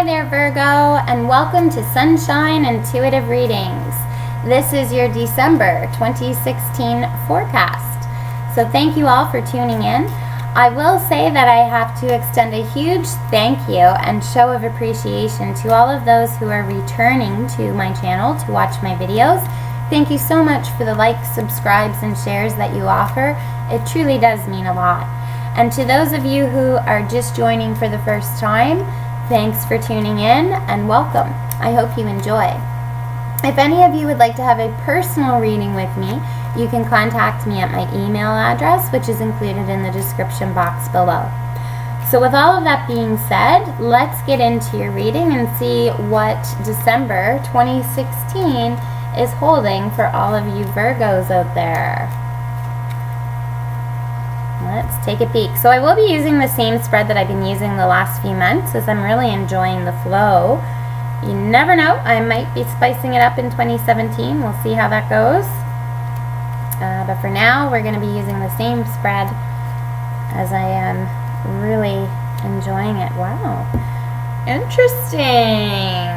Hi there, Virgo, and welcome to Sunshine Intuitive Readings. This is your December 2016 forecast. So thank you all for tuning in. I will say that I have to extend a huge thank you and show of appreciation to all of those who are returning to my channel to watch my videos. Thank you so much for the likes, subscribes, and shares that you offer. It truly does mean a lot. And to those of you who are just joining for the first time, thanks for tuning in and welcome. I hope you enjoy. If any of you would like to have a personal reading with me, you can contact me at my email address, which is included in the description box below. So with all of that being said, let's get into your reading and see what December 2016 is holding for all of you Virgos out there. Let's take a peek. So I will be using the same spread that I've been using the last few months, as I'm really enjoying the flow. You never know, I might be spicing it up in 2017. We'll see how that goes. But for now, we're going to be using the same spread, as I am really enjoying it. Wow. Interesting.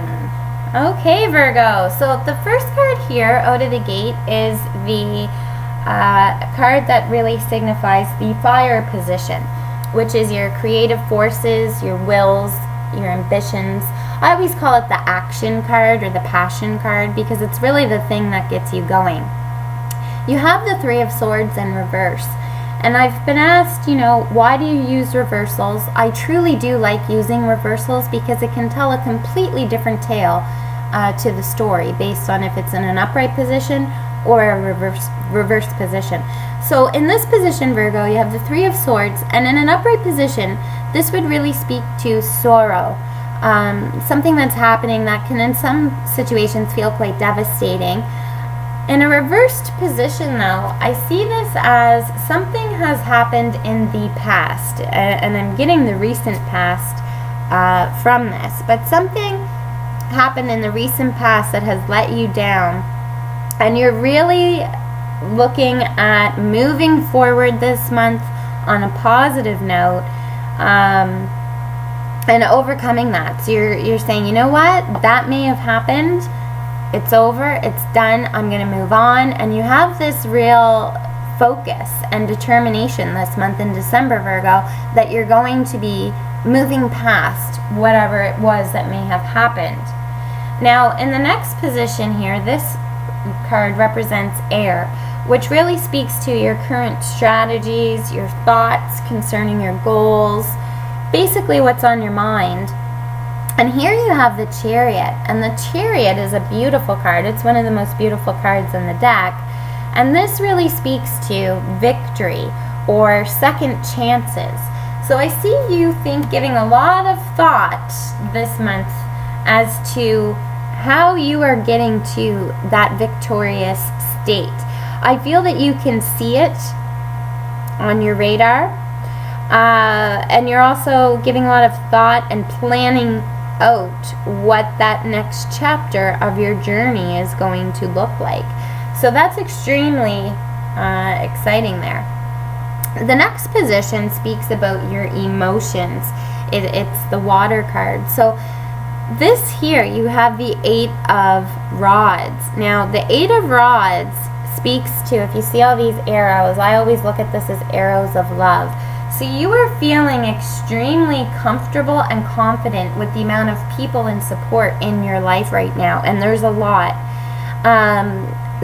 Okay, Virgo. So the first card here out of the gate is the card that really signifies the fire position, which is your creative forces, your wills, your ambitions. I always call it the action card or the passion card because it's really the thing that gets you going. You have the Three of Swords in reverse, and I've been asked, why do you use reversals? I truly do like using reversals because it can tell a completely different tale to the story based on if it's in an upright position or a reverse position. So in this position, Virgo, you have the Three of Swords, and in an upright position, this would really speak to sorrow. Something that's happening that can in some situations feel quite devastating. In a reversed position, though, I see this as something has happened in the past, and I'm getting the recent past from this, but something happened in the recent past that has let you down, and you're really looking at moving forward this month on a positive note, and overcoming that. So you're saying, you know what, that may have happened, it's over, it's done, I'm going to move on. And you have this real focus and determination this month in December, Virgo, that you're going to be moving past whatever it was that may have happened. Now in the next position here, this card represents air, which really speaks to your current strategies, your thoughts concerning your goals, basically what's on your mind. And here you have the Chariot, and the Chariot is a beautiful card. It's one of the most beautiful cards in the deck, and this really speaks to victory or second chances. So I see you giving a lot of thought this month as to how you are getting to that victorious state. I feel that you can see it on your radar, and you're also giving a lot of thought and planning out what that next chapter of your journey is going to look like. So that's extremely exciting there. The next position speaks about your emotions. It's the Water card. So this here, you have the Eight of Rods. Now, the Eight of Rods speaks to, if you see all these arrows, I always look at this as arrows of love. So you are feeling extremely comfortable and confident with the amount of people and support in your life right now, and there's a lot.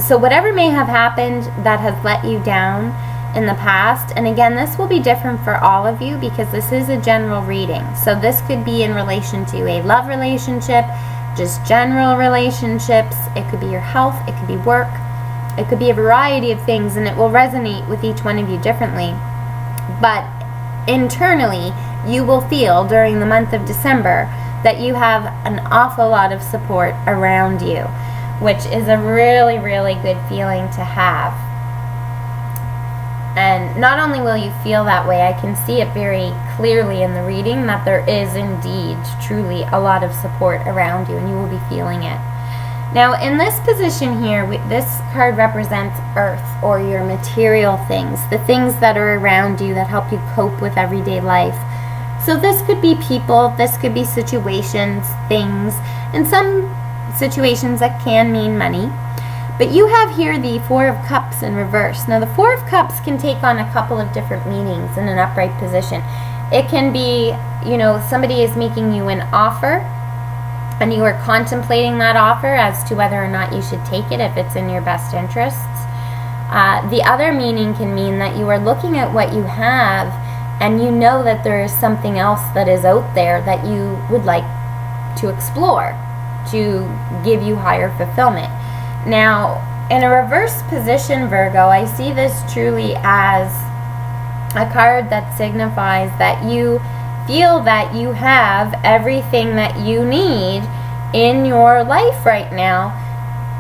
So whatever may have happened that has let you down in the past, and again, this will be different for all of you because this is a general reading. So this could be in relation to a love relationship, just general relationships. It could be your health, it could be work, it could be a variety of things, and it will resonate with each one of you differently. But internally, you will feel during the month of December that you have an awful lot of support around you, which is a really, really good feeling to have. And not only will you feel that way, I can see it very clearly in the reading that there is indeed, truly a lot of support around you, and you will be feeling it. Now in this position here, this card represents earth, or your material things, the things that are around you that help you cope with everyday life. So this could be people, this could be situations, things, and some situations that can mean money. But you have here the Four of Cups in reverse. Now the Four of Cups can take on a couple of different meanings in an upright position. It can be, somebody is making you an offer, and you are contemplating that offer as to whether or not you should take it if it's in your best interests. The other meaning can mean that you are looking at what you have, and you know that there is something else that is out there that you would like to explore to give you higher fulfillment. Now, in a reverse position, Virgo, I see this truly as a card that signifies that you feel that you have everything that you need in your life right now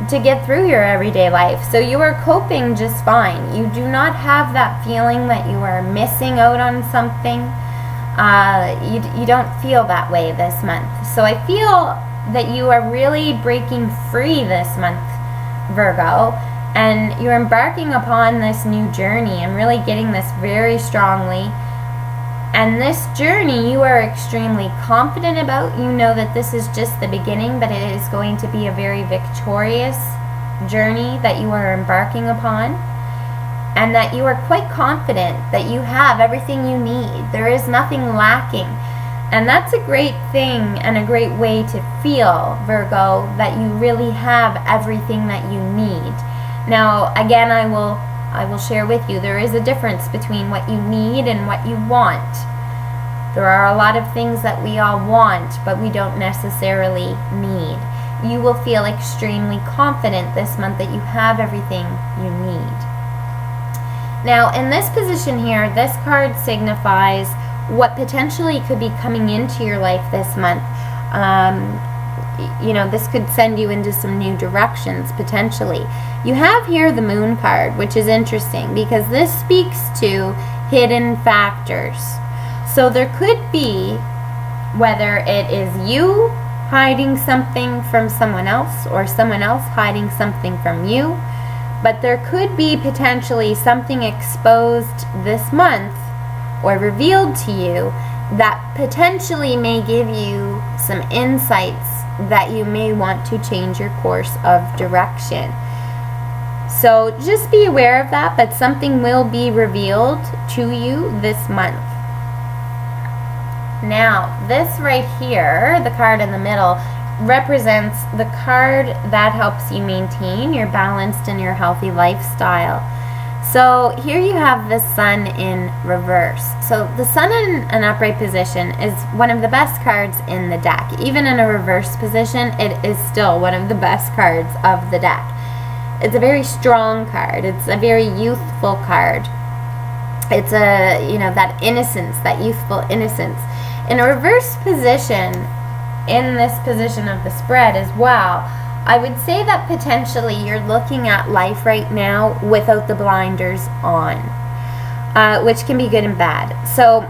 to get through your everyday life. So you are coping just fine. You do not have that feeling that you are missing out on something. You don't feel that way this month. So I feel that you are really breaking free this month, Virgo, and you're embarking upon this new journey and really getting this very strongly. And this journey you are extremely confident about. You know that this is just the beginning, but it is going to be a very victorious journey that you are embarking upon, and that you are quite confident that you have everything you need. There is nothing lacking. And that's a great thing and a great way to feel, Virgo, that you really have everything that you need. Now, again, I will share with you, there is a difference between what you need and what you want. There are a lot of things that we all want, but we don't necessarily need. You will feel extremely confident this month that you have everything you need. Now, in this position here, this card signifies what potentially could be coming into your life this month. This could send you into some new directions, potentially. You have here the Moon card, which is interesting because this speaks to hidden factors. So there could be, whether it is you hiding something from someone else or someone else hiding something from you, but there could be potentially something exposed this month or revealed to you that potentially may give you some insights that you may want to change your course of direction. So just be aware of that, but something will be revealed to you this month. Now, this right here, the card in the middle, represents the card that helps you maintain your balanced and your healthy lifestyle. So here you have the Sun in reverse. So the Sun in an upright position is one of the best cards in the deck. Even in a reverse position, it is still one of the best cards of the deck. It's a very strong card. It's a very youthful card. It's that innocence, that youthful innocence. In a reverse position, in this position of the spread as well, I would say that potentially you're looking at life right now without the blinders on, which can be good and bad. So,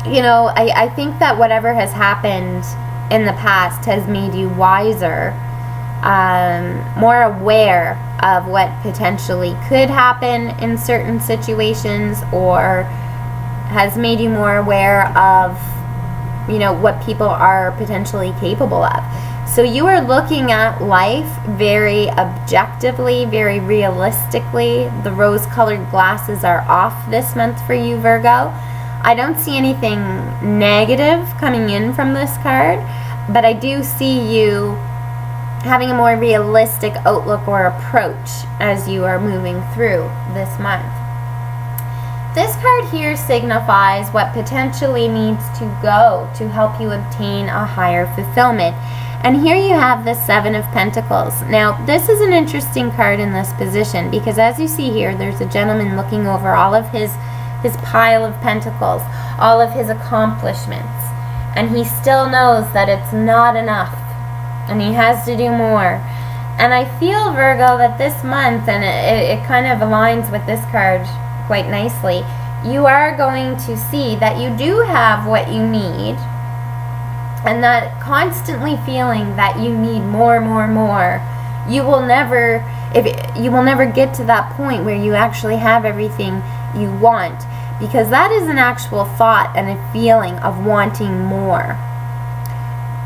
I think that whatever has happened in the past has made you wiser, more aware of what potentially could happen in certain situations, or has made you more aware of, what people are potentially capable of. So you are looking at life very objectively, very realistically. The rose-colored glasses are off this month for you, Virgo. I don't see anything negative coming in from this card, but I do see you having a more realistic outlook or approach as you are moving through this month. This card here signifies what potentially needs to go to help you obtain a higher fulfillment. And here you have the Seven of Pentacles. Now, this is an interesting card in this position because as you see here, there's a gentleman looking over all of his pile of pentacles, all of his accomplishments. And he still knows that it's not enough and he has to do more. And I feel, Virgo, that this month, and it kind of aligns with this card quite nicely, you are going to see that you do have what you need, and that constantly feeling that you need more, you will never get to that point where you actually have everything you want, because that is an actual thought and a feeling of wanting more.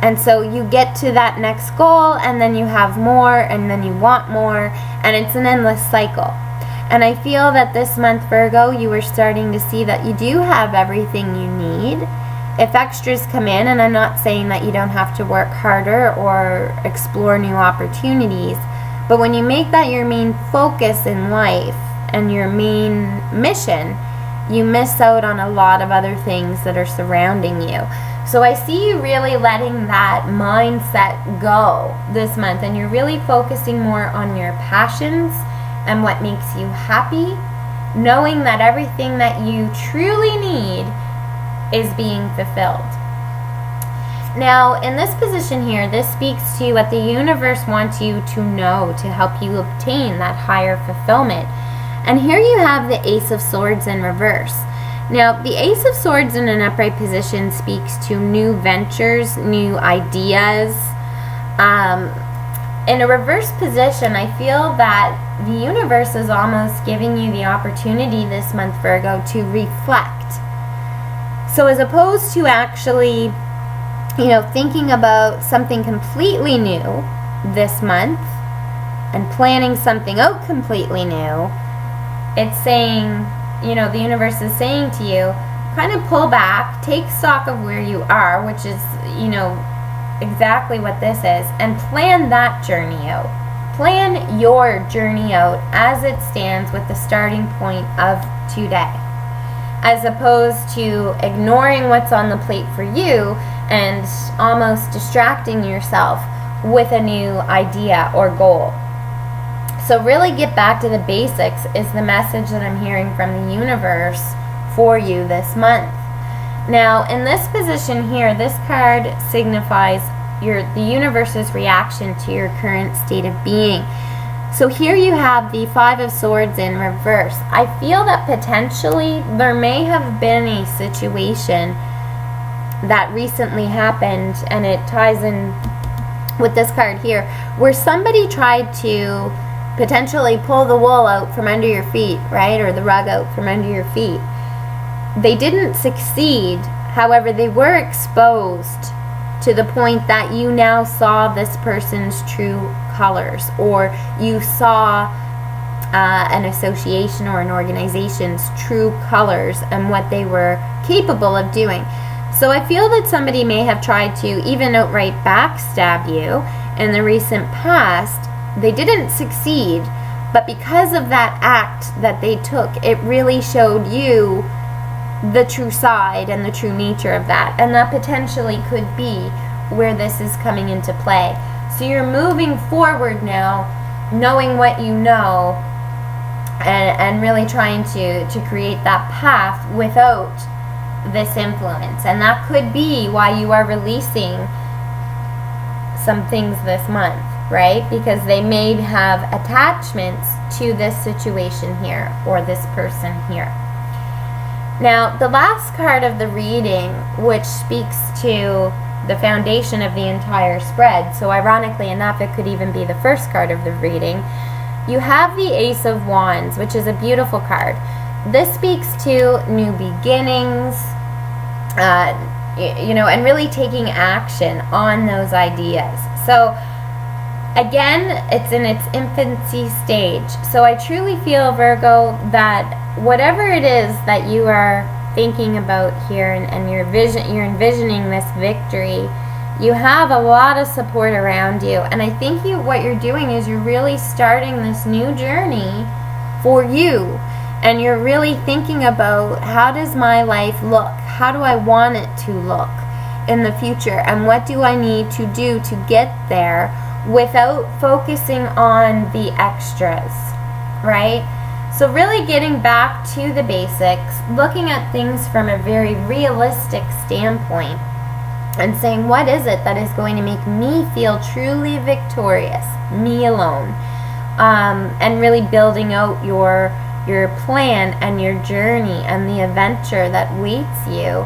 And so you get to that next goal, and then you have more, and then you want more, and it's an endless cycle. And I feel that this month, Virgo, you are starting to see that you do have everything you need. If extras come in, and I'm not saying that you don't have to work harder or explore new opportunities, but when you make that your main focus in life and your main mission, you miss out on a lot of other things that are surrounding you. So I see you really letting that mindset go this month, and you're really focusing more on your passions and what makes you happy, knowing that everything that you truly need is being fulfilled. Now, in this position here, this speaks to what the universe wants you to know to help you obtain that higher fulfillment. And here you have the Ace of Swords in reverse. Now, the Ace of Swords in an upright position speaks to new ventures, new ideas. In a reverse position, I feel that the universe is almost giving you the opportunity this month, Virgo, to reflect. So as opposed to actually, thinking about something completely new this month and planning something out completely new, it's saying, the universe is saying to you, kind of pull back, take stock of where you are, which is, exactly what this is, and plan that journey out. Plan your journey out as it stands with the starting point of today, as opposed to ignoring what's on the plate for you and almost distracting yourself with a new idea or goal. So really get back to the basics is the message that I'm hearing from the universe for you this month. Now, in this position here, this card signifies the universe's reaction to your current state of being. So here you have the Five of Swords in reverse. I feel that potentially there may have been a situation that recently happened, and it ties in with this card here, where somebody tried to potentially pull the wool out from under your feet, right? Or the rug out from under your feet. They didn't succeed. However, they were exposed to the point that you now saw this person's true colors, or you saw an association or an organization's true colors and what they were capable of doing. So I feel that somebody may have tried to even outright backstab you in the recent past. They didn't succeed, but because of that act that they took, it really showed you the true side and the true nature of that, and that potentially could be where this is coming into play. So you're moving forward now, knowing what you know, and really trying to create that path without this influence. And that could be why you are releasing some things this month, right? Because they may have attachments to this situation here or this person here. Now, the last card of the reading, which speaks to the foundation of the entire spread, so ironically enough, it could even be the first card of the reading, you have the Ace of Wands, which is a beautiful card. This speaks to new beginnings, and really taking action on those ideas. So, again, it's in its infancy stage. So I truly feel, Virgo, that whatever it is that you are thinking about here and you're envisioning this victory, you have a lot of support around you. And I think what you're doing is you're really starting this new journey for you. And you're really thinking about, how does my life look? How do I want it to look in the future? And what do I need to do to get there without focusing on the extras, right? So really getting back to the basics, looking at things from a very realistic standpoint, and saying, what is it that is going to make me feel truly victorious, me alone? And really building out your plan and your journey and the adventure that waits you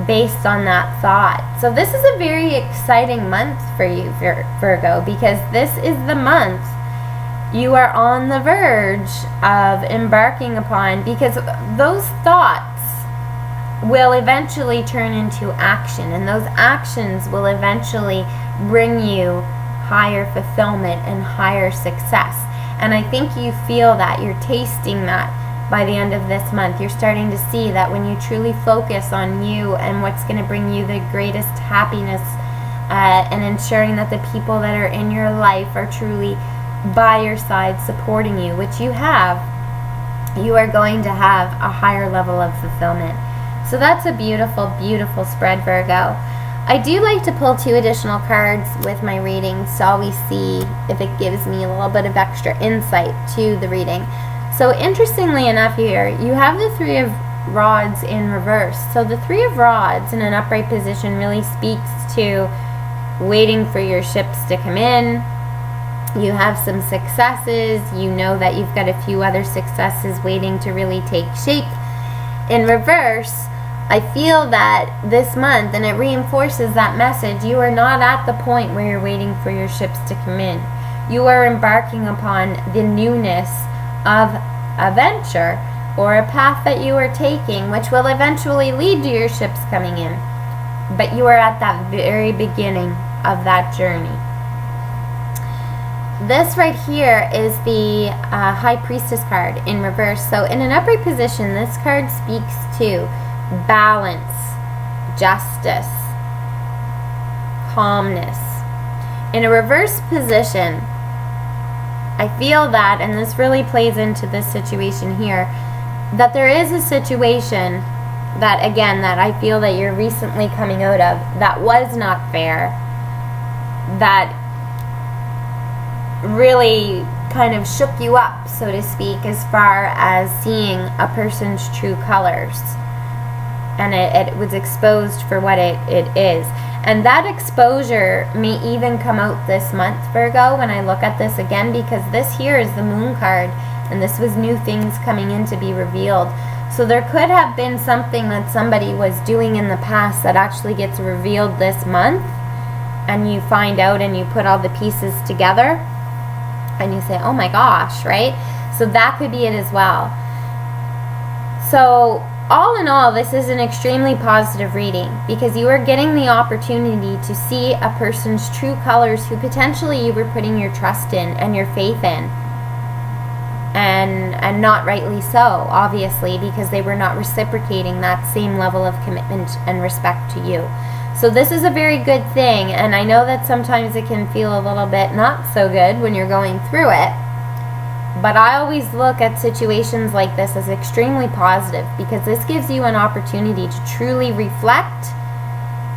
based on that thought. So this is a very exciting month for you, Virgo, because this is the month you are on the verge of embarking upon, because those thoughts will eventually turn into action, and those actions will eventually bring you higher fulfillment and higher success. And I think you feel that, you're tasting that by the end of this month. You're starting to see that when you truly focus on you and what's going to bring you the greatest happiness, and ensuring that the people that are in your life are truly by your side supporting you, which you have, you are going to have a higher level of fulfillment. So that's a beautiful, beautiful spread, Virgo. I do like to pull 2 additional cards with my readings to always see if it gives me a little bit of extra insight to the reading. So interestingly enough here, you have the 3 of Rods in reverse. So the 3 of Rods in an upright position really speaks to waiting for your ships to come in. You have some successes. You know that you've got a few other successes waiting to really take shape. In reverse, I feel that this month, and it reinforces that message, you are not at the point where you're waiting for your ships to come in. You are embarking upon the newness of a venture or a path that you are taking, which will eventually lead to your ships coming in. But you are at that very beginning of that journey. This right here is the High Priestess card in reverse. So in an upright position, this card speaks to balance, justice, calmness. In a reverse position, I feel that, and this really plays into this situation here, that there is a situation that, again, that I feel that you're recently coming out of that was not fair, that really kind of shook you up, so to speak, as far as seeing a person's true colors. And it was exposed for what it is. And that exposure may even come out this month, Virgo, when I look at this again, because this here is the Moon card, and this was new things coming in to be revealed. So there could have been something that somebody was doing in the past that actually gets revealed this month, and you find out and you put all the pieces together, and you say, oh my gosh, right? So that could be it as well. So all in all, this is an extremely positive reading, because you are getting the opportunity to see a person's true colors who potentially you were putting your trust in and your faith in. And not rightly so, obviously, because they were not reciprocating that same level of commitment and respect to you. So this is a very good thing, and I know that sometimes it can feel a little bit not so good when you're going through it. But I always look at situations like this as extremely positive, because this gives you an opportunity to truly reflect,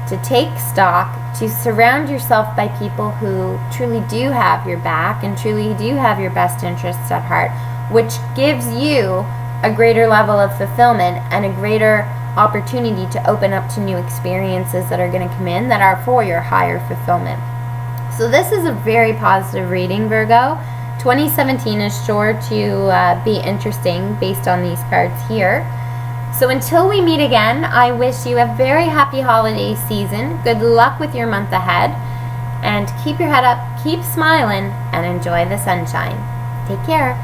to take stock, to surround yourself by people who truly do have your back and truly do have your best interests at heart, which gives you a greater level of fulfillment and a greater opportunity to open up to new experiences that are going to come in that are for your higher fulfillment. So this is a very positive reading, Virgo. 2017 is sure to be interesting based on these cards here. So until we meet again, I wish you a very happy holiday season. Good luck with your month ahead. And keep your head up, keep smiling, and enjoy the sunshine. Take care.